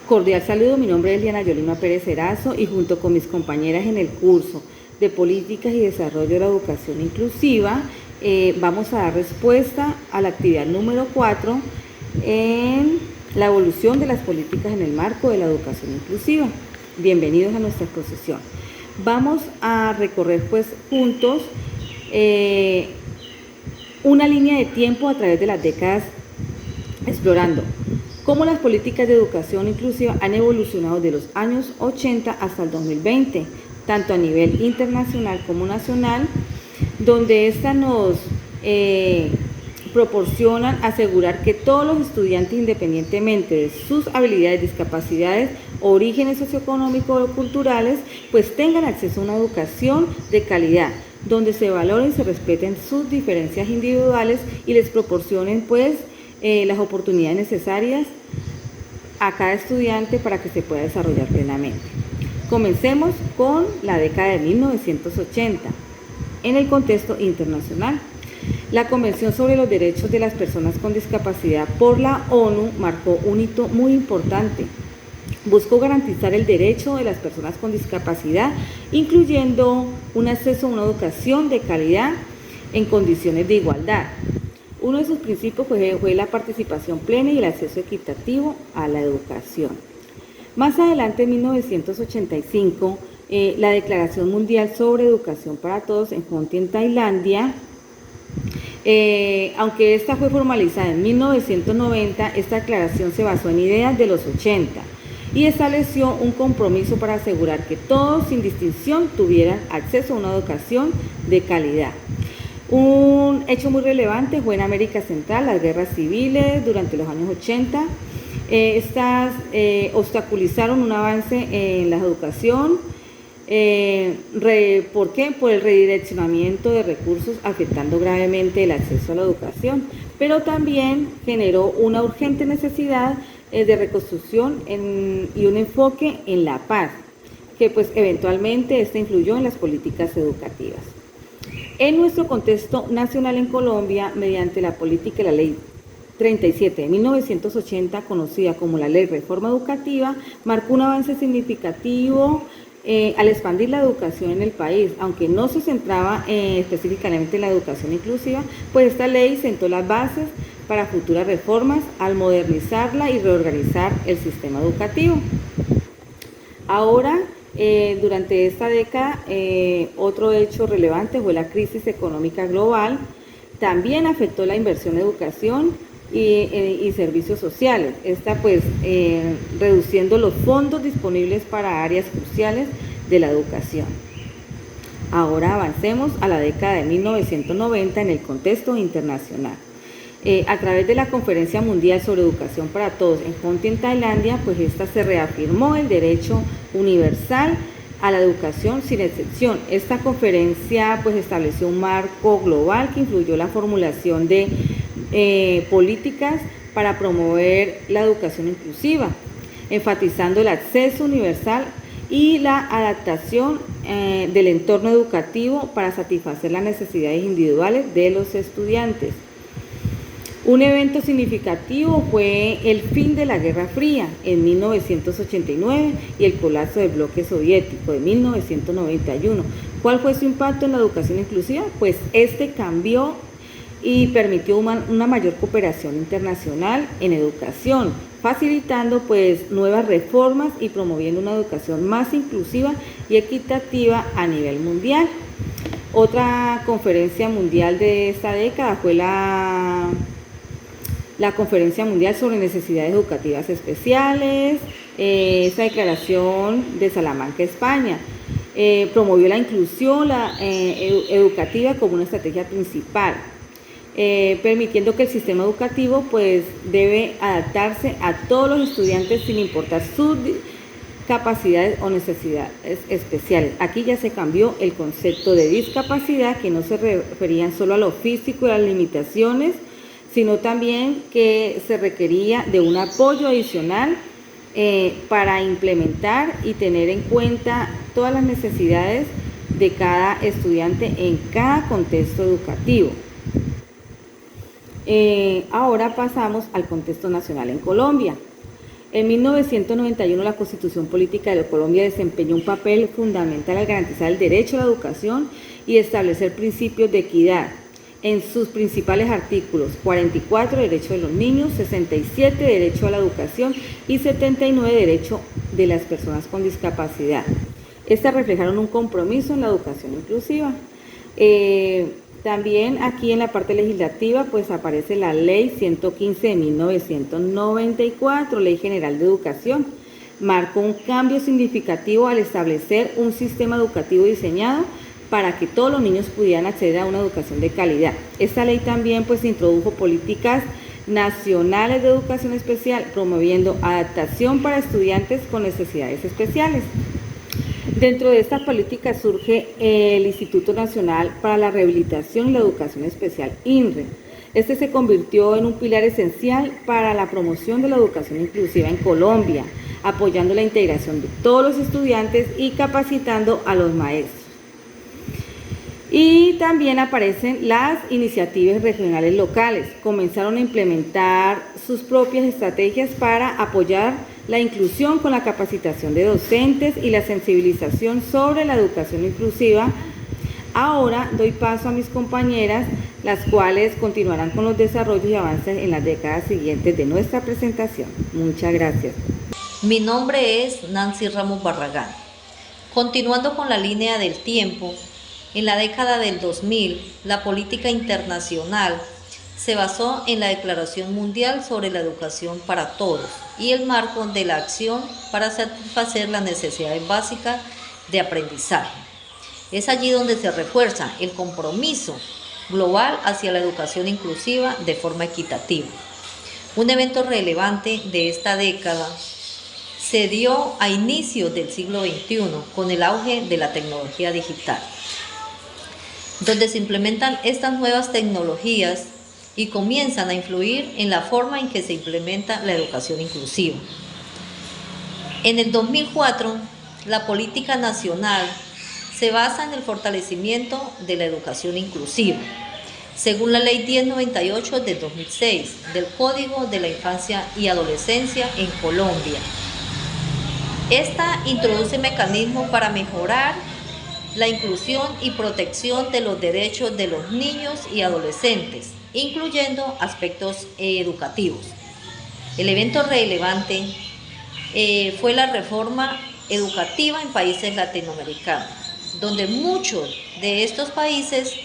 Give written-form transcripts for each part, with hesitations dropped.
Cordial saludo, mi nombre es Liana Yolima Pérez Erazo y junto con mis compañeras en el curso de Políticas y Desarrollo de la Educación Inclusiva vamos a dar respuesta a la actividad número 4 en la evolución de las políticas en el marco de la educación inclusiva. Bienvenidos a nuestra exposición. Vamos a recorrer pues juntos una línea de tiempo a través de las décadas, explorando cómo las políticas de educación inclusiva han evolucionado de los años 80 hasta el 2020, tanto a nivel internacional como nacional, donde estas nos proporcionan asegurar que todos los estudiantes, independientemente de sus habilidades, discapacidades, orígenes socioeconómicos o culturales, pues tengan acceso a una educación de calidad, donde se valoren y se respeten sus diferencias individuales y les proporcionen pues las oportunidades necesarias a cada estudiante para que se pueda desarrollar plenamente. Comencemos con la década de 1980. En el contexto internacional, la Convención sobre los Derechos de las Personas con Discapacidad por la ONU marcó un hito muy importante. Buscó garantizar el derecho de las personas con discapacidad, incluyendo un acceso a una educación de calidad en condiciones de igualdad. Uno de sus principios fue la participación plena y el acceso equitativo a la educación. Más adelante, en 1985, la Declaración Mundial sobre Educación para Todos en Phnom Penh, Tailandia, aunque esta fue formalizada en 1990, esta declaración se basó en ideas de los 80 y estableció un compromiso para asegurar que todos, sin distinción, tuvieran acceso a una educación de calidad. Un hecho muy relevante fue en América Central, las guerras civiles durante los años 80. Estas obstaculizaron un avance en la educación. ¿Por qué? Por el redireccionamiento de recursos, afectando gravemente el acceso a la educación, pero también generó una urgente necesidad de reconstrucción y un enfoque en la paz, que pues eventualmente influyó en las políticas educativas. En nuestro contexto nacional en Colombia, mediante la política y la ley 37 de 1980, conocida como la Ley Reforma Educativa, marcó un avance significativo al expandir la educación en el país, aunque no se centraba específicamente en la educación inclusiva, pues esta ley sentó las bases para futuras reformas al modernizarla y reorganizar el sistema educativo. Ahora, durante esta década, otro hecho relevante fue la crisis económica global. También afectó la inversión en educación y servicios sociales, reduciendo los fondos disponibles para áreas cruciales de la educación. Ahora avancemos a la década de 1990 en el contexto internacional. A través de la Conferencia Mundial sobre Educación para Todos en Phnom Penh, Tailandia, pues esta se reafirmó el derecho universal a la educación sin excepción. Esta conferencia pues estableció un marco global que influyó la formulación de políticas para promover la educación inclusiva, enfatizando el acceso universal y la adaptación del entorno educativo para satisfacer las necesidades individuales de los estudiantes. Un evento significativo fue el fin de la Guerra Fría en 1989 y el colapso del bloque soviético de 1991. ¿Cuál fue su impacto en la educación inclusiva? Pues cambió y permitió una mayor cooperación internacional en educación, facilitando pues nuevas reformas y promoviendo una educación más inclusiva y equitativa a nivel mundial. Otra conferencia mundial de esta década fue la Conferencia Mundial sobre Necesidades Educativas Especiales. Esta declaración de Salamanca, España, promovió la inclusión educativa como una estrategia principal, permitiendo que el sistema educativo pues debe adaptarse a todos los estudiantes sin importar sus capacidades o necesidades especiales. Aquí ya se cambió el concepto de discapacidad, que no se referían solo a lo físico y a las limitaciones, sino también que se requería de un apoyo adicional para implementar y tener en cuenta todas las necesidades de cada estudiante en cada contexto educativo. Ahora pasamos al contexto nacional en Colombia. En 1991, la Constitución Política de Colombia desempeñó un papel fundamental al garantizar el derecho a la educación y establecer principios de equidad. En sus principales artículos: 44, derecho de los niños; 67, derecho a la educación; y 79, derecho de las personas con discapacidad. Estas reflejaron un compromiso en la educación inclusiva. También aquí en la parte legislativa pues aparece la Ley 115 de 1994, Ley General de Educación. Marcó un cambio significativo al establecer un sistema educativo diseñado para que todos los niños pudieran acceder a una educación de calidad. Esta ley también pues introdujo políticas nacionales de educación especial, promoviendo adaptación para estudiantes con necesidades especiales. Dentro de esta política surge el Instituto Nacional para la Rehabilitación y la Educación Especial, INRE. Este se convirtió en un pilar esencial para la promoción de la educación inclusiva en Colombia, apoyando la integración de todos los estudiantes y capacitando a los maestros. Y también aparecen las iniciativas regionales locales. Comenzaron a implementar sus propias estrategias para apoyar la inclusión con la capacitación de docentes y la sensibilización sobre la educación inclusiva. Ahora doy paso a mis compañeras, las cuales continuarán con los desarrollos y avances en las décadas siguientes de nuestra presentación. Muchas gracias. Mi nombre es Nancy Ramos Barragán. Continuando con la línea del tiempo, en la década del 2000, la política internacional se basó en la Declaración Mundial sobre la Educación para Todos y el marco de la acción para satisfacer las necesidades básicas de aprendizaje. Es allí donde se refuerza el compromiso global hacia la educación inclusiva de forma equitativa. Un evento relevante de esta década se dio a inicios del siglo XXI con el auge de la tecnología digital, donde se implementan estas nuevas tecnologías y comienzan a influir en la forma en que se implementa la educación inclusiva. En el 2004, la política nacional se basa en el fortalecimiento de la educación inclusiva, según la Ley 1098 del 2006, del Código de la Infancia y Adolescencia en Colombia. Esta introduce mecanismos para mejorar la inclusión y protección de los derechos de los niños y adolescentes, incluyendo aspectos educativos. El evento relevante fue la reforma educativa en países latinoamericanos, donde muchos de estos países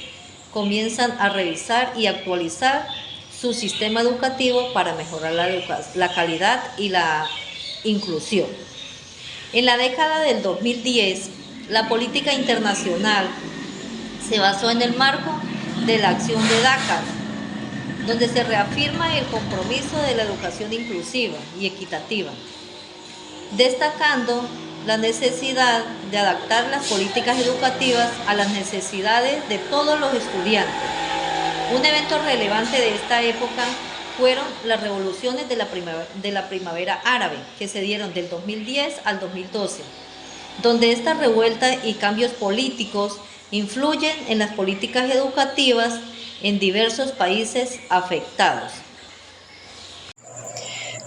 comienzan a revisar y actualizar su sistema educativo para mejorar la calidad y la inclusión. En la década del 2010, la política internacional se basó en el marco de la acción de Dakar, donde se reafirma el compromiso de la educación inclusiva y equitativa, destacando la necesidad de adaptar las políticas educativas a las necesidades de todos los estudiantes. Un evento relevante de esta época fueron las revoluciones de la primavera árabe, que se dieron del 2010 al 2012, donde esta revuelta y cambios políticos influyen en las políticas educativas en diversos países afectados.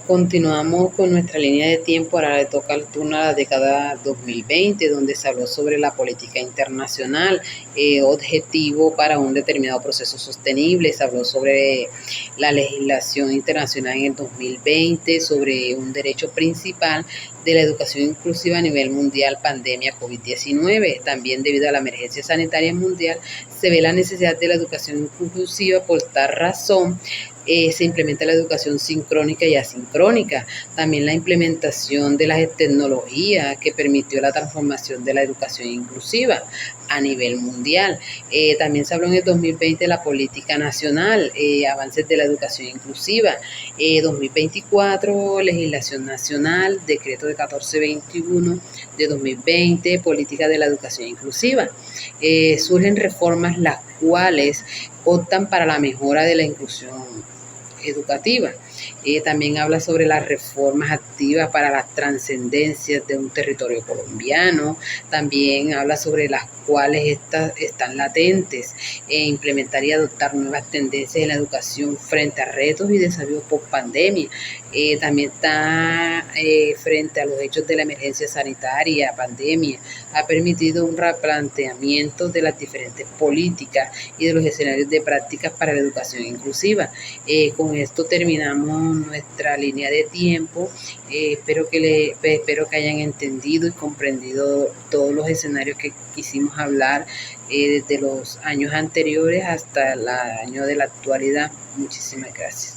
Continuamos con nuestra línea de tiempo. Ahora le toca el turno a la década 2020, donde se habló sobre la política internacional, objetivo para un determinado proceso sostenible. Se habló sobre la legislación internacional en el 2020, sobre un derecho principal de la educación inclusiva a nivel mundial, pandemia COVID-19. También debido a la emergencia sanitaria mundial, se ve la necesidad de la educación inclusiva. Por tal razón, se implementa la educación sincrónica y asincrónica, también la implementación de las tecnologías que permitió la transformación de la educación inclusiva a nivel mundial. También se habló en el 2020 de la política nacional, avances de la educación inclusiva. 2024, legislación nacional, decreto de 1421 de 2020, política de la educación inclusiva. Surgen reformas las cuales optan para la mejora de la inclusión educativa. También habla sobre las reformas activas para las trascendencias de un territorio colombiano. También habla sobre las cuales estas están latentes, implementar y adoptar nuevas tendencias en la educación frente a retos y desafíos post pandemia. También está frente a los hechos de la emergencia sanitaria, pandemia, ha permitido un replanteamiento de las diferentes políticas y de los escenarios de prácticas para la educación inclusiva. Con esto terminamos nuestra línea de tiempo. Espero que hayan entendido y comprendido todos los escenarios que quisimos hablar desde los años anteriores hasta el año de la actualidad. Muchísimas gracias.